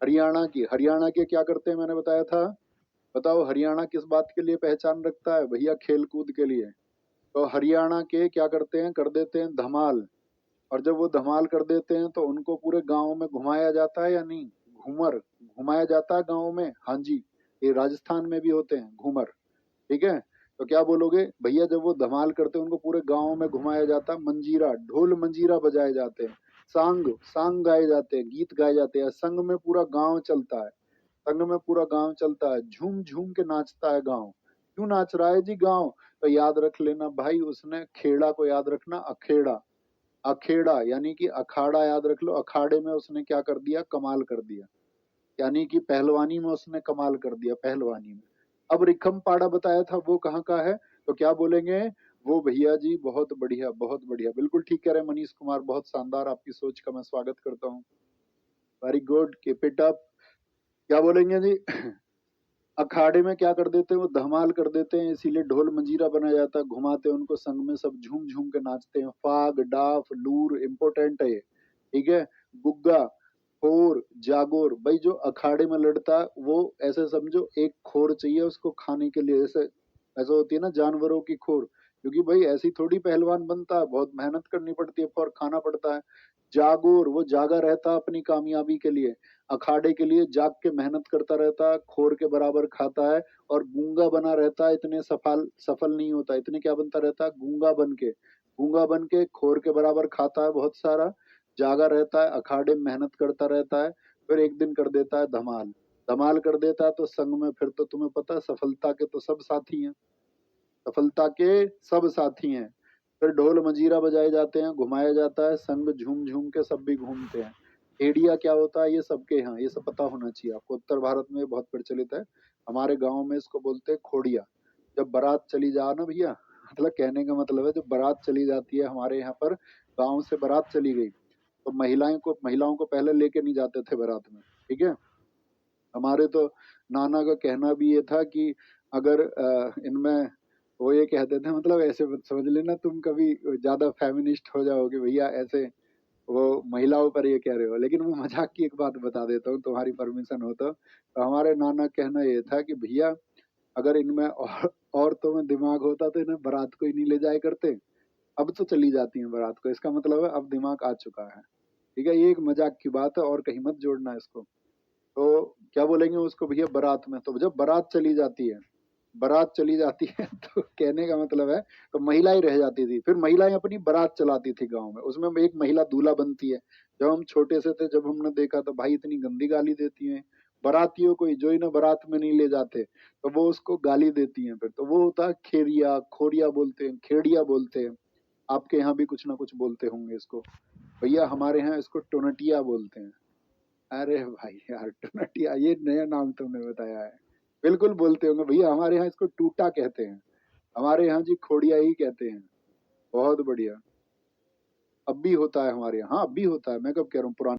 हरियाणा के क्या करते हैं मैंने बताया था। बताओ हरियाणा किस बात के लिए पहचान रखता है भैया, खेल कूद के लिए। तो हरियाणा के क्या करते हैं, कर देते हैं धमाल। और जब वो धमाल कर देते हैं तो उनको पूरे गांव में घुमाया जाता है या नहीं, घूमर घुमाया जाता है गांव में, हाँ जी। ये राजस्थान में भी होते हैं घूमर, ठीक है। तो क्या बोलोगे भैया, जब वो धमाल करते हैं उनको पूरे गांव में घुमाया जाता है, मंजीरा ढोल मंजीरा बजाए जाते हैं, सांग सांग गाए जाते हैं, गीत गाए जाते हैं, संग में पूरा गांव चलता है, संग में पूरा गांव चलता है, झूम झूम के नाचता है गांव। क्यों नाच रहा है जी गांव, तो याद रख लेना भाई, उसने खेड़ा को याद रखना, अखेड़ा। अखेड़ा यानी कि अखाड़ा याद रख लो, अखाड़े में उसने क्या कर दिया, कमाल कर दिया। यानी कि पहलवानी में उसने कमाल कर दिया, पहलवानी में। अब रिखम पाड़ा बताया था वो कहाँ का है, तो क्या बोलेंगे, वो भैया जी बहुत बढ़िया, बहुत बढ़िया, बिल्कुल ठीक कह रहे हैं मनीष कुमार, बहुत शानदार, आपकी सोच का मैं स्वागत करता हूँ। Very good, keep it up. क्या बोलेंगे जी अखाड़े में क्या कर देते हैं, वो धमाल कर देते हैं, इसीलिए ढोल मंजीरा बनाया जाता है, घुमाते हैं उनको संग में, सब झूम झूम के नाचते हैं। फाग डाफ लूर इंपॉर्टेंट है ये, ठीक है। गुग्गा खोर जागोर, भाई जो अखाड़े में लड़ता है वो ऐसे समझो एक खोर चाहिए उसको खाने के लिए, जैसे ऐसा होती है ना जानवरों की खोर, क्योंकि भाई ऐसी थोड़ी पहलवान बनता है, बहुत मेहनत करनी पड़ती है और खाना पड़ता है। जागोर वो जागा रहता है अपनी कामयाबी के लिए, अखाड़े के लिए जाग के मेहनत करता रहता है, खोर के बराबर खाता है। और गूंगा बना रहता है, इतने सफल सफल नहीं होता, इतने क्या बनता रहता है, गूंगा बन के, गूंगा बन के खोर के बराबर खाता है बहुत सारा, जागा रहता है, अखाड़े में मेहनत करता रहता है। फिर एक दिन कर देता है धमाल, धमाल कर देता है तो संग में फिर तो तुम्हें पता है सफलता के तो सब साथी हैं, सफलता के सब साथी हैं। फिर ढोल मंजीरा बजाए जाते हैं, घुमाया जाता है, संग झूम झूम के सब भी घूमते हैं। एड़िया क्या होता है ये सबके यहाँ, ये सब पता होना चाहिए आपको, उत्तर भारत में बहुत प्रचलित है, हमारे गांव में इसको बोलते हैं खोड़िया। जब बारात चली जा ना भैया, मतलब कहने का मतलब है जब बारात चली जाती है हमारे यहाँ पर, गांव से बारात चली गई, तो महिलाओं को पहले लेके नहीं जाते थे बारात में, ठीक है। हमारे तो नाना का कहना भी ये था कि अगर इनमें, वो ये कहते थे, मतलब ऐसे मत समझ लेना तुम कभी ज्यादा फेमिनिस्ट हो जाओगे भैया ऐसे, वो महिलाओं पर ये कह रहे हो, लेकिन मैं मजाक की एक बात बता देता हूँ तुम्हारी परमिशन हो तो हमारे नाना का कहना ये था कि भैया अगर इनमें औरतों में दिमाग होता तो इन्हें बारात को ही नहीं ले जाया करते, अब तो चली जाती हैं बारात को, इसका मतलब है अब दिमाग आ चुका है, ठीक है। ये एक मजाक की बात है और कहीं मत जोड़ना इसको। तो क्या बोलेंगे उसको भैया, बारात में, तो जब बारात चली जाती है, बारात चली जाती है तो कहने का मतलब है, तो महिलाएं रह जाती थी, फिर महिलाएं अपनी बारात चलाती थी गांव में, उसमें एक महिला दूल्हा बनती है। जब हम छोटे से थे, जब हमने देखा तो भाई इतनी गंदी गाली देती हैं बारातियों को, जो इन्हें बारात में नहीं ले जाते तो वो उसको गाली देती हैं। फिर तो वो होता है खेरिया, खोरिया बोलते हैं, खेड़िया बोलते हैं। आपके यहाँ भी कुछ ना कुछ बोलते होंगे इसको, भैया हमारे यहाँ इसको टोनटिया बोलते हैं। अरे भाई यार टोनटिया, ये नया नाम तुमने बताया है, बिल्कुल बोलते होंगे भैया, हमारे यहाँ इसको टूटा कहते हैं, हमारे यहाँ जी खोड़िया ही कहते हैं। बहुत बढ़िया, अब भी होता है हमारे यहाँ, हाँ अब भी होता है, मैं कब कह रहा हूँ पुराने